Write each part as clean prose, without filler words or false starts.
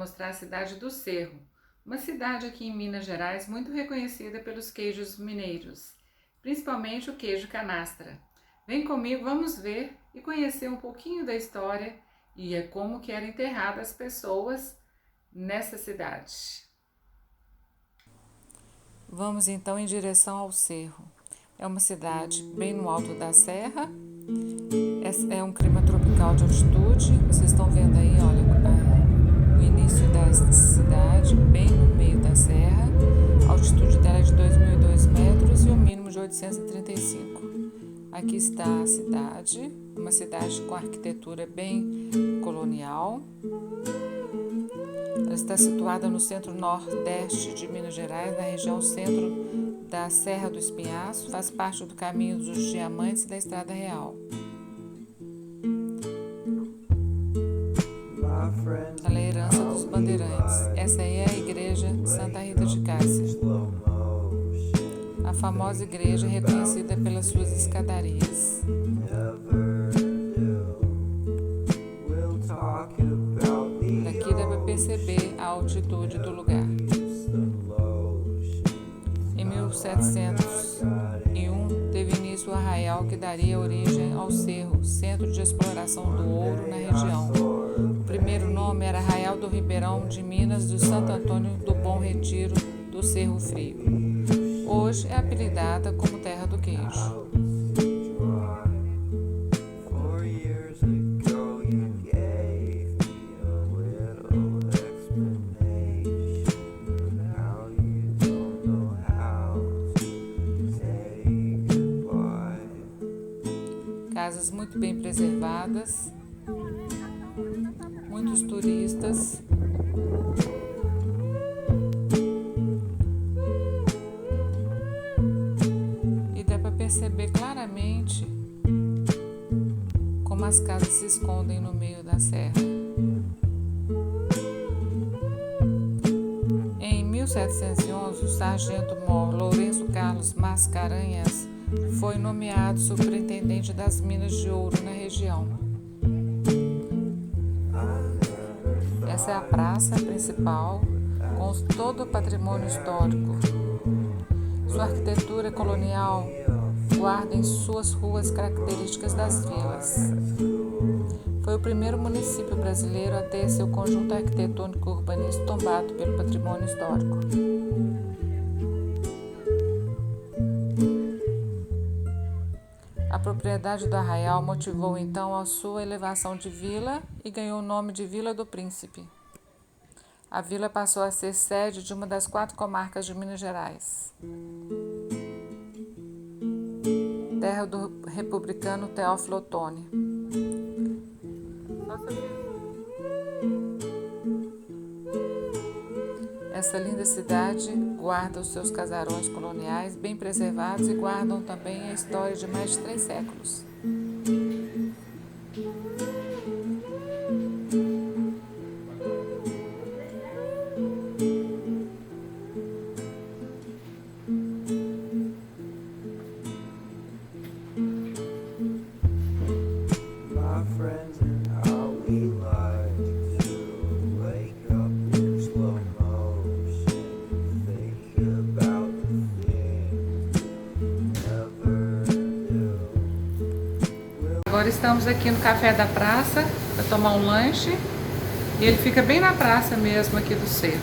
mostrar a cidade do Cerro, uma cidade aqui em Minas Gerais muito reconhecida pelos queijos mineiros, principalmente o queijo canastra. Vem comigo, vamos ver e conhecer um pouquinho da história e como que eram enterradas as pessoas nessa cidade. Vamos então em direção ao Cerro. É uma cidade bem no alto da serra, é um clima tropical de altitude. Vocês estão vendo aí, olha, o início da cidade, bem no meio da serra. A altitude dela é de 2.002 metros e o mínimo de 835. Aqui está a cidade, uma cidade com arquitetura bem colonial. Ela está situada no centro-nordeste de Minas Gerais, na região centro da Serra do Espinhaço, faz parte do Caminho dos Diamantes e da Estrada Real. Ela é a herança dos bandeirantes. Essa aí é a igreja de Santa Rita de Cássia. A famosa igreja reconhecida pelas suas escadarias. Daqui dá para perceber a altitude do lugar. Em 1701 teve início o arraial que daria origem ao Cerro, centro de exploração do ouro na região. O primeiro nome era Arraial do Ribeirão de Minas do Santo Antônio do Bom Retiro do Cerro Frio. Hoje é apelidada como Terra do Queijo. Casas muito bem preservadas, muitos turistas. E dá para perceber claramente como as casas se escondem no meio da serra. Em 1711, o sargento-mor Lourenço Carlos Mascarenhas foi nomeado superintendente das minas de ouro na região. Essa é a praça principal, com todo o patrimônio histórico. Sua arquitetura colonial guarda em suas ruas características das vilas. Foi o primeiro município brasileiro a ter seu conjunto arquitetônico urbanístico tombado pelo patrimônio histórico. A propriedade do arraial motivou então a sua elevação de vila e ganhou o nome de Vila do Príncipe. A vila passou a ser sede de uma das 4 comarcas de Minas Gerais. Terra do republicano Teófilo Otoni. Essa linda cidade guarda os seus casarões coloniais bem preservados e guardam também a história de mais de 3 séculos. Agora estamos aqui no Café da Praça para tomar um lanche e ele fica bem na praça mesmo aqui do Cerro.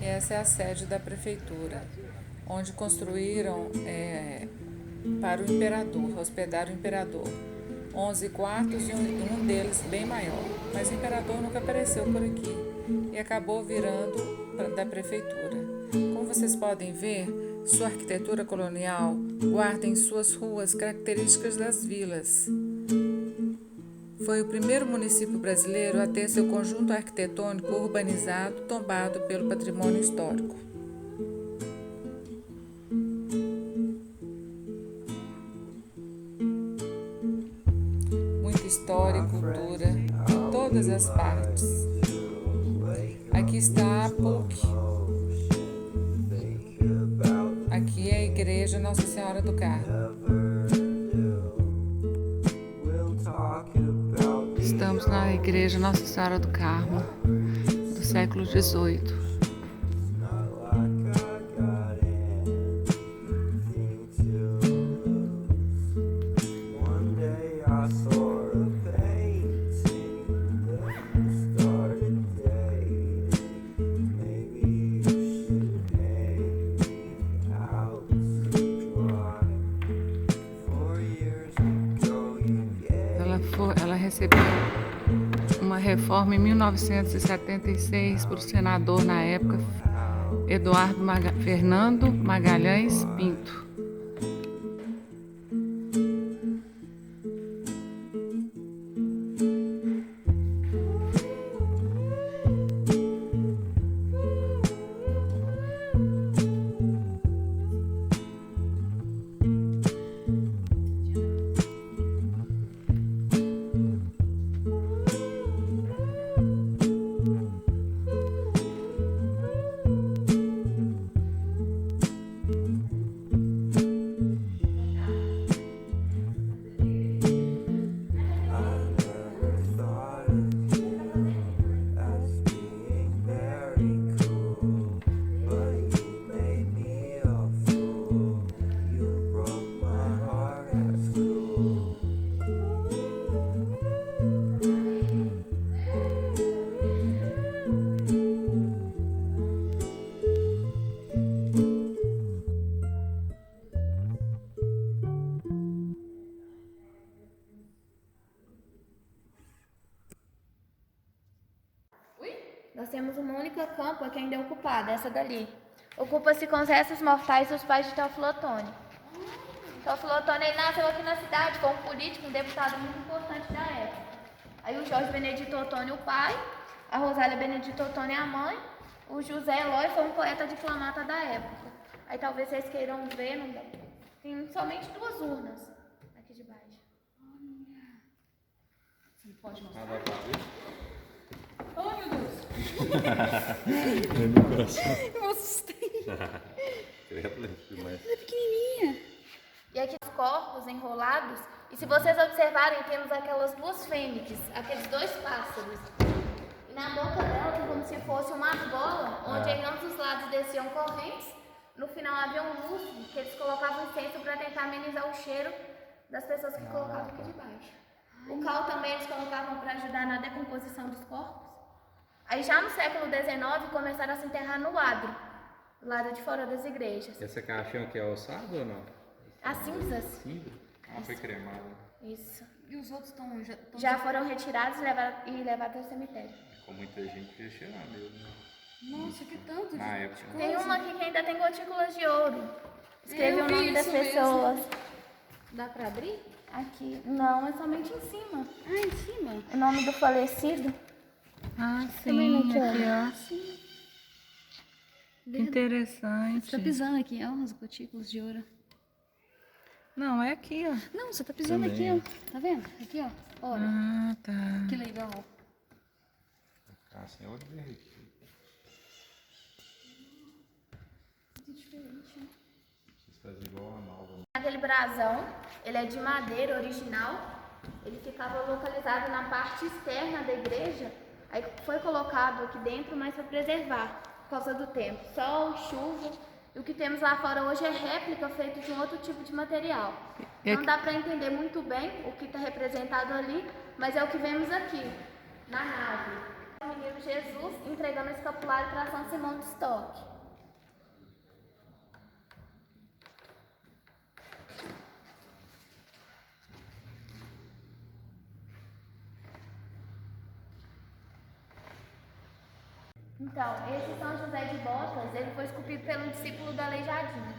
E essa é a sede da prefeitura, onde construíram para o imperador, hospedar o imperador. 11 quartos e um deles bem maior, mas o imperador nunca apareceu por aqui e acabou virando da prefeitura. Como vocês podem ver, sua arquitetura colonial guarda em suas ruas características das vilas. Foi o primeiro município brasileiro a ter seu conjunto arquitetônico urbanizado tombado pelo patrimônio histórico. Muita história e cultura em todas as partes. Aqui está a PUC. Aqui é a Igreja Nossa Senhora do Carmo. Estamos na Igreja Nossa Senhora do Carmo. século XVIII. Ela recebeu uma reforma em 1976 por senador na época, Fernando Magalhães Pinto. Nós temos uma única campa que ainda é ocupada, essa dali. Ocupa-se com os restos mortais dos pais de Teófilo Otoni. Teófilo Otoni ele nasceu aqui na cidade, foi um político, um deputado muito importante da época. Aí o Jorge Benedito Otoni, o pai, a Rosália Benedito Otoni, a mãe, o José Eloy foi um poeta diplomata da época. Aí talvez vocês queiram ver, não dá. Tem somente 2 urnas aqui de baixo. Você pode mostrar? Oh, meu Deus! Meu coração. Eu assustei. Ela é pequenininha. E aqui os corpos enrolados. E se vocês observarem, temos aquelas 2 fênixes, aqueles 2 pássaros. E na boca dela tem como se fosse uma argola, onde em ambos os lados desciam correntes. No final havia um lustre que eles colocavam incenso para tentar amenizar o cheiro das pessoas que colocavam aqui de baixo. O cal também eles colocavam para ajudar na decomposição dos corpos. Aí já no século XIX começaram a se enterrar no adro, do lado de fora das igrejas. Essa caixinha aqui é ossada ou não? As cinzas? Cinza? Não foi cremada. Isso. E os outros já foram retirados e levados ao cemitério. Com muita gente ia cheirar mesmo. Né? Nossa, que tanto Na de época. coisa. Tem uma aqui que ainda tem gotículas de ouro. Escreve o nome das pessoas. Mesmo. Dá pra abrir? Aqui. Não, é somente em cima. Ah, em cima? O nome do falecido. Ah, Também sim, não aqui, quero. ó. Que interessante. Você tá pisando aqui, ó, umas gotículas de ouro. Não, é aqui, ó. Não, você tá pisando Também. aqui, ó. Tá vendo? Aqui, ó. Olha, Ah, tá. que legal. Ah, sem ouro verde. Que diferente, né? Vocês fazem igual a nova. Aquele brasão, ele é de madeira original. Ele ficava localizado na parte externa da igreja. Aí foi colocado aqui dentro, mas para preservar, por causa do tempo. Sol, chuva. E o que temos lá fora hoje é réplica feita de um outro tipo de material. Não dá para entender muito bem o que está representado ali, mas é o que vemos aqui, na nave. O menino Jesus entregando o escapulário para São Simão de Stock. Então, esse São José de Botas, ele foi esculpido pelo discípulo da Aleijadinho.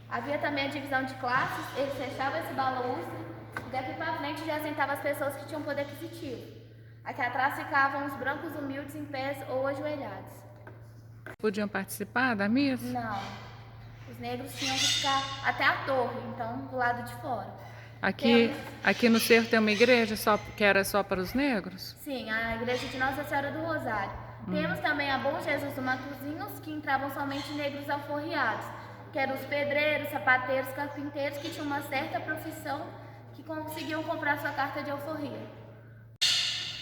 Havia também a divisão de classes, eles fechavam esse balaústre, e daqui para frente já sentavam as pessoas que tinham poder aquisitivo. Aqui atrás ficavam os brancos humildes em pés ou ajoelhados. Podiam participar da missa? Não, os negros tinham que ficar até a torre, então do lado de fora. Aqui no cerro tem uma igreja que era só para os negros? Sim, a igreja de Nossa Senhora do Rosário. Temos também a Bom Jesus do Matozinhos, que entravam somente negros alforriados, que eram os pedreiros, sapateiros, carpinteiros, que tinham uma certa profissão, que conseguiam comprar sua carta de alforria.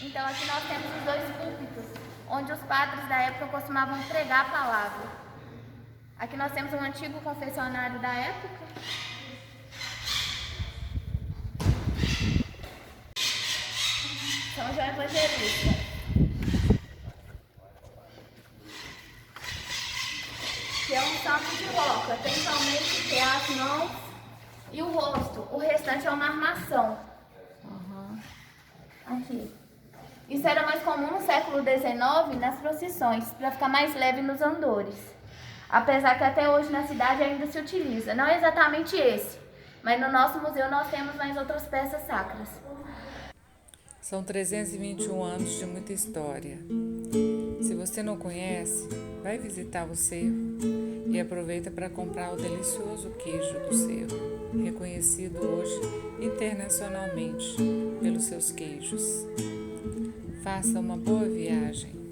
Então aqui nós temos os dois púlpitos, onde os padres da época costumavam pregar a palavra. Aqui nós temos um antigo confessionário da época. São João Evangelista. Que é um santo de roca, tem somente que é as mãos e o rosto. O restante é uma armação. Aqui. Isso era mais comum no século XIX nas procissões, para ficar mais leve nos andores. Apesar que até hoje na cidade ainda se utiliza. Não é exatamente esse, mas no nosso museu nós temos mais outras peças sacras. São 321 anos de muita história. Se você não conhece, vai visitar o cerro e aproveita para comprar o delicioso queijo do cerro, reconhecido hoje internacionalmente pelos seus queijos. Faça uma boa viagem.